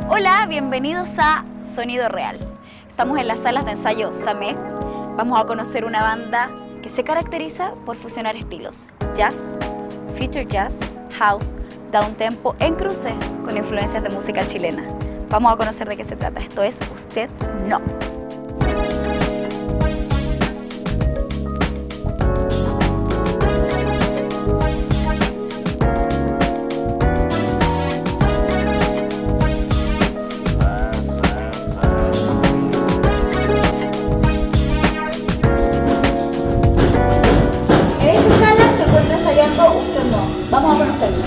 Hola, bienvenidos a Sonido Real. Estamos en las salas de ensayo SAMEC. Vamos a conocer una banda que se caracteriza por fusionar estilos jazz, future jazz, house, downtempo en cruce con influencias de música chilena. Vamos a conocer de qué se trata. Esto es Usted No. Vamos a conocerlo.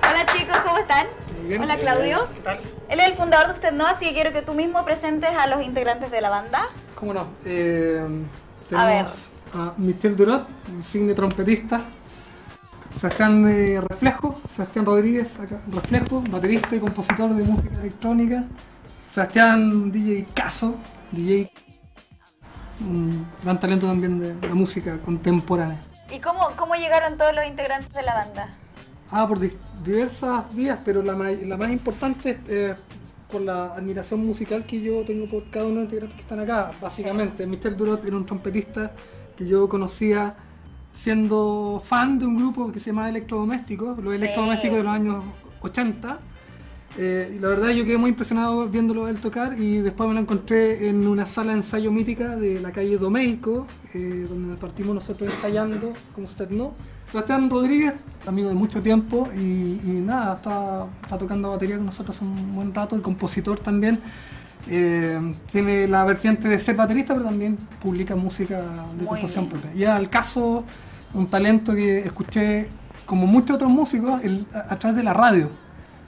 Hola chicos, ¿cómo están? Bien. Hola Claudio. ¿Qué tal? Él es el fundador de Usted No, así que quiero que tú mismo presentes a los integrantes de la banda. ¿Cómo no? A ver. Tenemos a Michel Durot, insigne trompetista. Sebastián Sebastián Rodríguez, acá, reflejo, baterista y compositor de música electrónica. Sebastián DJ Caso, DJ, un gran talento también de la música contemporánea. ¿Y cómo llegaron todos los integrantes de la banda? Por diversas vías, pero la más importante es por la admiración musical que yo tengo por cada uno de los integrantes que están acá. Básicamente, Michel Durot era un trompetista que yo conocía siendo fan de un grupo que se llama Electrodomésticos, los Electrodomésticos de los años 80. Y la verdad yo quedé muy impresionado viéndolo él tocar y después me lo encontré en una sala de ensayo mítica de la calle Domeico, donde partimos nosotros ensayando, como Usted No. Sebastián Rodríguez, amigo de mucho tiempo y nada, está tocando batería con nosotros un buen rato, y compositor también. Tiene la vertiente de ser baterista, pero también publica música de composición propia. Y al caso, un talento que escuché como muchos otros músicos a través de la radio.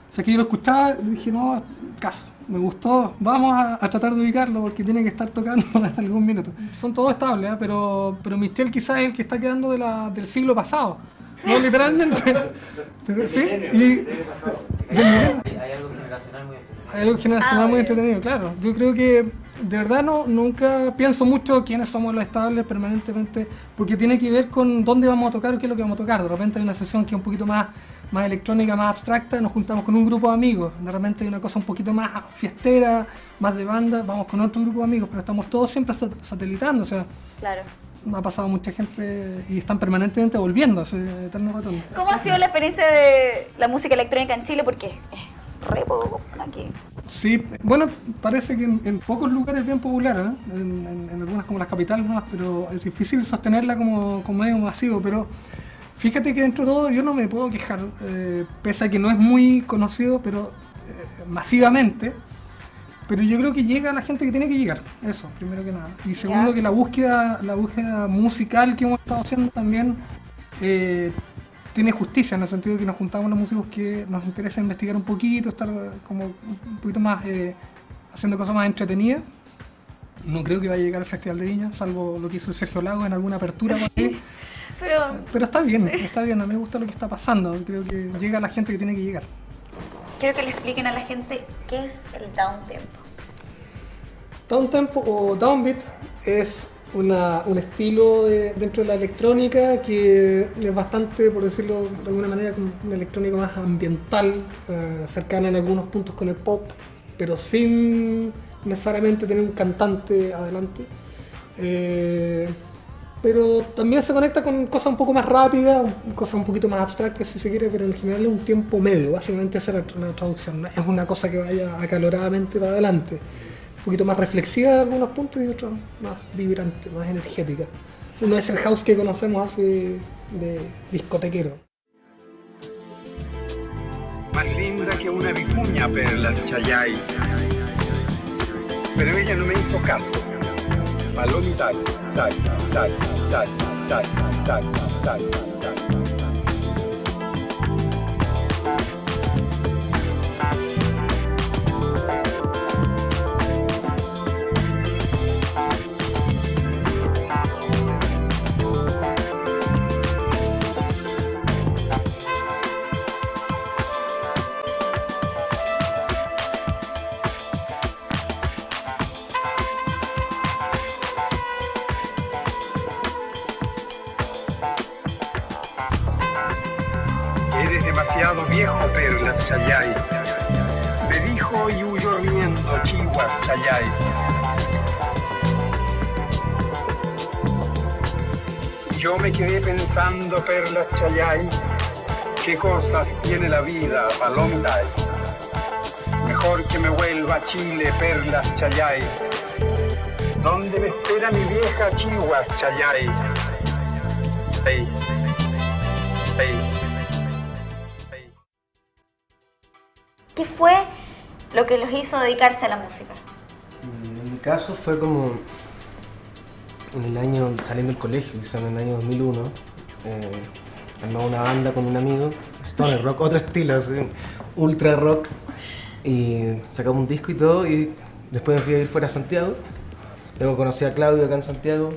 O sea, que yo lo escuchaba y dije, no, Caso, me gustó, vamos a tratar de ubicarlo porque tiene que estar tocando en algún minuto. Son todos estables, ¿eh? pero Michel quizás es el que está quedando del siglo pasado, no literalmente. ¿Sí? Hay algo generacional muy entretenido. Hay algo generacional muy entretenido, claro. Yo creo que de verdad nunca pienso mucho quiénes somos los estables permanentemente, porque tiene que ver con dónde vamos a tocar o qué es lo que vamos a tocar. De repente hay una sesión que es un poquito más electrónica, más abstracta, nos juntamos con un grupo de amigos. De repente hay una cosa un poquito más fiestera, más de banda, vamos con otro grupo de amigos, pero estamos todos siempre satelitando, o sea. Claro. Ha pasado mucha gente y están permanentemente volviendo a ese eterno retorno. ¿Cómo ha sido la experiencia de la música electrónica en Chile? Porque es re poco aquí. Sí, bueno, parece que en pocos lugares es bien popular, ¿eh? En algunas como las capitales nomás, pero es difícil sostenerla como medio masivo, pero fíjate que dentro de todo yo no me puedo quejar, pese a que no es muy conocido, pero masivamente, pero yo creo que llega a la gente que tiene que llegar, eso, primero que nada. Y segundo, que la búsqueda musical que hemos estado haciendo también tiene justicia, en el sentido de que nos juntamos los músicos que nos interesa investigar un poquito, estar como un poquito más haciendo cosas más entretenidas. No creo que vaya a llegar al Festival de Viña, salvo lo que hizo Sergio Lago en alguna apertura por ahí. Pero está bien, a mí me gusta lo que está pasando, creo que llega a la gente que tiene que llegar. Quiero que le expliquen a la gente qué es el downtempo. Downtempo o downbeat es un estilo dentro de la electrónica que es bastante, por decirlo de alguna manera, como una electrónica más ambiental, cercana en algunos puntos con el pop, pero sin necesariamente tener un cantante adelante. Pero también se conecta con cosas un poco más rápidas, cosas un poquito más abstractas si se quiere, pero en general es un tiempo medio, básicamente esa es la traducción, ¿no? Es una cosa que vaya acaloradamente para adelante, un poquito más reflexiva en algunos puntos y otros más vibrante, más energética. Uno es el house que conocemos así de discotequero. Más linda que una vicuña perla Chayay. Pero ella no me hizo caso. Palomita, tal, tal, tal, tal, tal, tal, tal. demasiado viejo, Perlas Chayay. Me dijo y huyó riendo, Chihuas Chayay. Yo me quedé pensando, Perlas Chayay, qué cosas tiene la vida, Palomita. Mejor que me vuelva a Chile, Perlas Chayay, donde me espera mi vieja Chihuas Chayay. Hey. Hey. Hey. ¿Qué fue lo que los hizo dedicarse a la música? En mi caso fue como en el año, saliendo del colegio, quizá en el año 2001, armaba una banda con un amigo, stoner rock, otro estilo, así, ultra rock, y sacamos un disco y todo, y después me fui a ir fuera a Santiago. Luego conocí a Claudio acá en Santiago,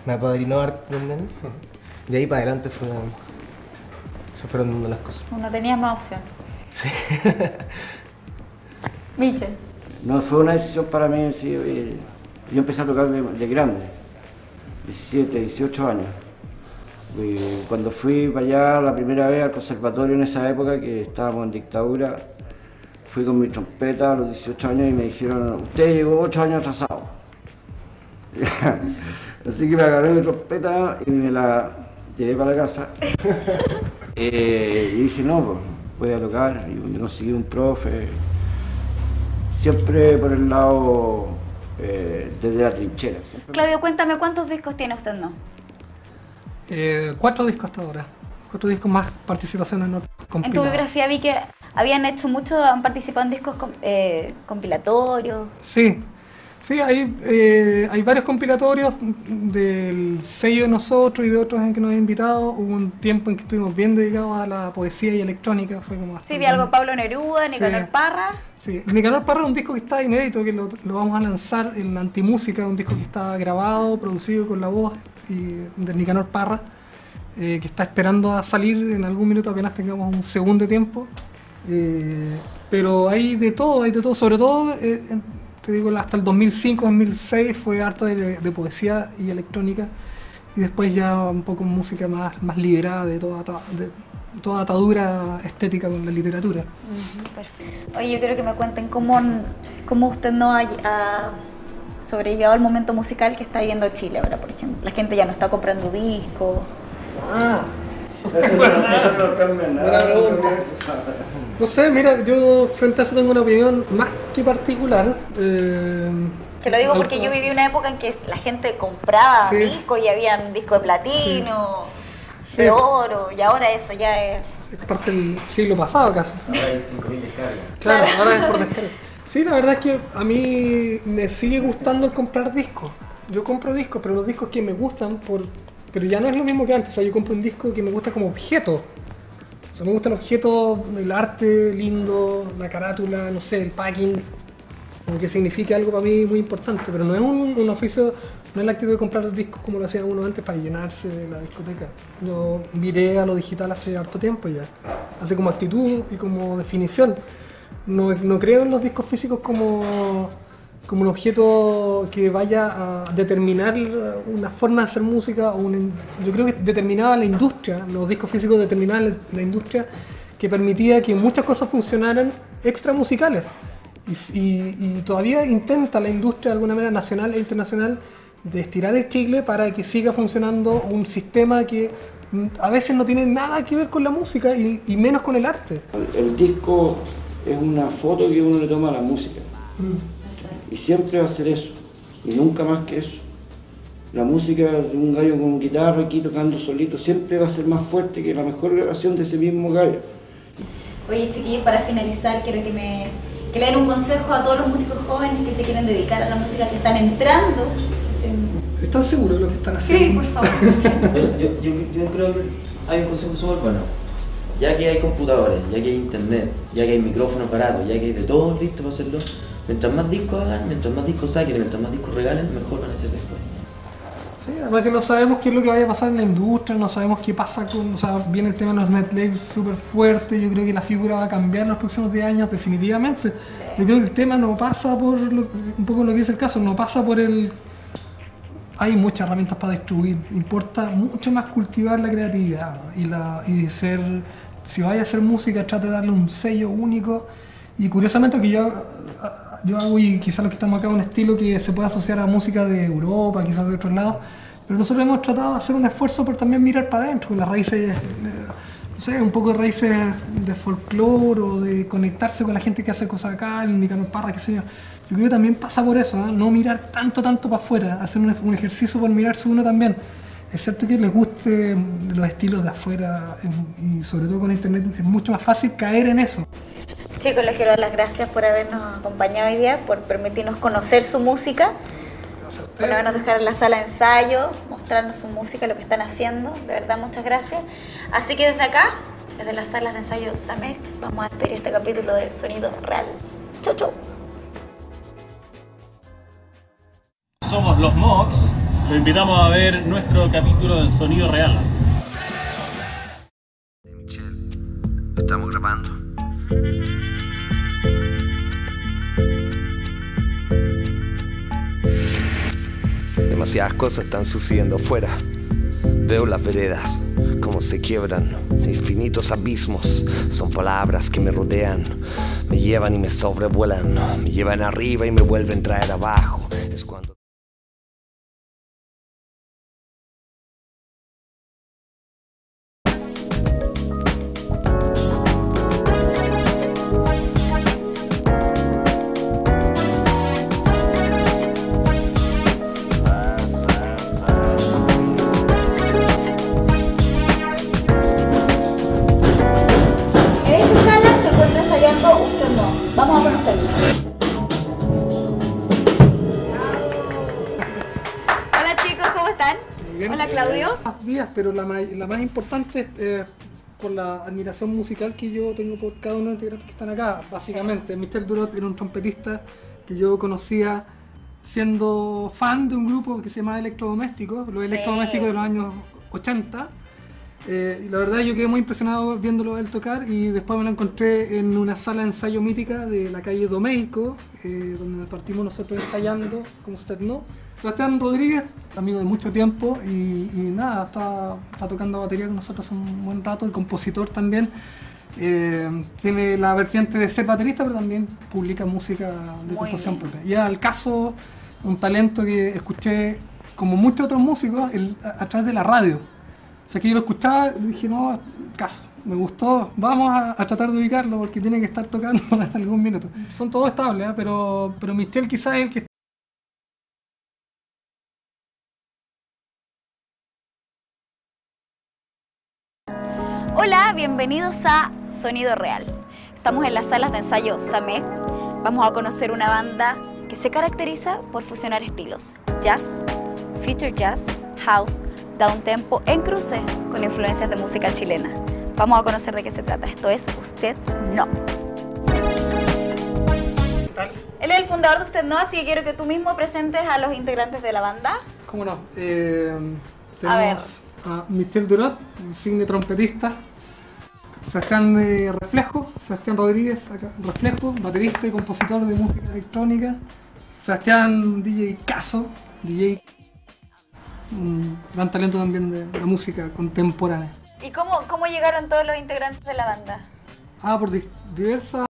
me apadrinó arte también, de ahí para adelante se fueron dando las cosas. No tenías más opción. Sí. Michel. No fue una decisión para mí, sí, yo empecé a tocar de grande, 17, 18 años. Y cuando fui para allá la primera vez al conservatorio en esa época, que estábamos en dictadura, fui con mi trompeta a los 18 años y me dijeron, usted llegó 8 años atrasado. Así que me agarré mi trompeta y me la llevé para la casa. Y dije, no, pues voy a tocar, y me conseguí un profe. Siempre por el lado, desde la trinchera. Siempre. Claudio, cuéntame, ¿cuántos discos tiene usted, no? 4 discos hasta ahora. 4 discos más participaciones no compiladas. En tu biografía vi que habían hecho mucho, han participado en discos compilatorios. Sí, hay varios compilatorios del sello de nosotros y de otros en que nos han invitado. Hubo un tiempo en que estuvimos bien dedicados a la poesía y electrónica. Fue como Sí, vi algo de Pablo Neruda, Nicanor Parra. Sí, Nicanor Parra es un disco que está inédito, que lo vamos a lanzar en Antimúsica, un disco que está grabado, producido con la voz de Nicanor Parra, que está esperando a salir en algún minuto apenas tengamos un segundo tiempo. Pero hay de todo, sobre todo, te digo, hasta el 2005-2006 fue harto de poesía y electrónica, y después ya un poco música más liberada de toda atadura estética con la literatura. Perfecto. Oye, yo quiero que me cuenten cómo usted no ha sobrellevado el momento musical que está viviendo Chile ahora, por ejemplo. La gente ya no está comprando discos. Buena pregunta. No sé, mira, yo frente a eso tengo una opinión más que particular. Te lo digo porque yo viví una época en que la gente compraba discos y había un disco de platino, de oro, y ahora eso ya es parte del siglo pasado casi. Ahora hay 5.000 descargas. Claro, ahora es por descarga. Sí, la verdad es que a mí me sigue gustando el comprar discos. Yo compro discos, pero los discos que me gustan, pero ya no es lo mismo que antes. O sea, yo compro un disco que me gusta como objeto. O sea, me gusta el objeto, el arte lindo, la carátula, no sé, el packing, como que significa algo para mí muy importante. Pero no es un oficio, no es la actitud de comprar discos como lo hacía uno antes para llenarse de la discoteca. Yo miré a lo digital hace harto tiempo ya, hace como actitud y como definición. No creo en los discos físicos como un objeto que vaya a determinar una forma de hacer música. Yo creo que determinaba la industria, los discos físicos determinaban la industria que permitía que muchas cosas funcionaran extra musicales. Y todavía intenta la industria de alguna manera nacional e internacional de estirar el chicle para que siga funcionando un sistema que a veces no tiene nada que ver con la música y menos con el arte. El disco es una foto que uno le toma a la música. Y siempre va a ser eso, y nunca más que eso. La música de un gallo con guitarra aquí tocando solito siempre va a ser más fuerte que la mejor grabación de ese mismo gallo. Oye, chiquillos, para finalizar, quiero que le den un consejo a todos los músicos jóvenes que se quieren dedicar a la música, que están entrando. ¿Están seguros de lo que están haciendo? Sí, por favor. Yo creo que hay un consejo súper bueno. Ya que hay computadores, ya que hay internet, ya que hay micrófonos baratos, ya que hay de todo listo para hacerlo, mientras más discos hagan, mientras más discos saquen y mientras más discos regalen, mejor van a ser después. Sí, además que no sabemos qué es lo que vaya a pasar en la industria, no sabemos qué pasa con... O sea, viene el tema de los net labels súper fuerte, yo creo que la figura va a cambiar en los próximos 10 años definitivamente. Yo creo que el tema no pasa por, un poco lo que es el caso, no pasa por el... Hay muchas herramientas para distribuir, importa mucho más cultivar la creatividad y ser si vaya a hacer música, trate de darle un sello único. Y curiosamente que yo hago, y quizás los que estamos acá, un estilo que se puede asociar a música de Europa, quizás de otros lados, pero nosotros hemos tratado de hacer un esfuerzo por también mirar para adentro, con las raíces, no sé, un poco de raíces de folclore o de conectarse con la gente que hace cosas acá, el Nicanor Parra, qué sé yo. Yo creo que también pasa por eso, ¿eh? No mirar tanto para afuera, hacer un ejercicio por mirarse uno también. Es cierto que les guste los estilos de afuera y sobre todo con internet es mucho más fácil caer en eso. Chicos, les quiero dar las gracias por habernos acompañado hoy día, por permitirnos conocer su música, por habernos dejado en la sala de ensayo, mostrarnos su música, lo que están haciendo. De verdad, muchas gracias. Así que desde acá, desde las salas de ensayo SAMEC, vamos a despedir este capítulo de Sonido Real. Chau, chau. Somos los Mods. Lo invitamos a ver nuestro capítulo de Sonido Real. Michelle, estamos grabando. Demasiadas cosas están sucediendo afuera. Veo las veredas, cómo se quiebran, infinitos abismos. Son palabras que me rodean, me llevan y me sobrevuelan, me llevan arriba y me vuelven a traer abajo. Es cuando vamos a conocerlo. Hola chicos, ¿cómo están? Bien. Hola Claudio. Vías, pero la más importante es por la admiración musical que yo tengo por cada uno de los integrantes que están acá, básicamente. Michel Durot era un trompetista que yo conocía siendo fan de un grupo que se llama Electrodomésticos, los Electrodomésticos de los años 80. Y la verdad yo quedé muy impresionado viéndolo él tocar, y después me lo encontré en una sala de ensayo mítica de la calle Domeico, donde nos partimos nosotros ensayando, como usted no. Sebastián Rodríguez, amigo de mucho tiempo, y nada, está tocando batería con nosotros un buen rato, y compositor también. Tiene la vertiente de ser baterista, pero también publica música de composición propia. Y al caso, un talento que escuché, como muchos otros músicos, a través de la radio. O sea que yo lo escuchaba y dije, no, caso, me gustó, vamos a tratar de ubicarlo porque tiene que estar tocando en algún minuto. Son todos estables, ¿eh? pero Michel quizás es el que... Hola, bienvenidos a Sonido Real. Estamos en las salas de ensayo SAMEC. Vamos a conocer una banda que se caracteriza por fusionar estilos jazz, future jazz, house, downtempo en cruce con influencias de música chilena. Vamos a conocer de qué se trata. Esto es Usted No. Él es el fundador de Usted No, así que quiero que tú mismo presentes a los integrantes de la banda. ¿Cómo no? Tenemos a Michel Durot, insigne trompetista. Sebastián Reflejo, Sebastián Rodríguez, acá, Reflejo, baterista y compositor de música electrónica. Sebastián DJ Caso, DJ, un gran talento también de la música contemporánea. ¿Y cómo llegaron todos los integrantes de la banda? Por diversas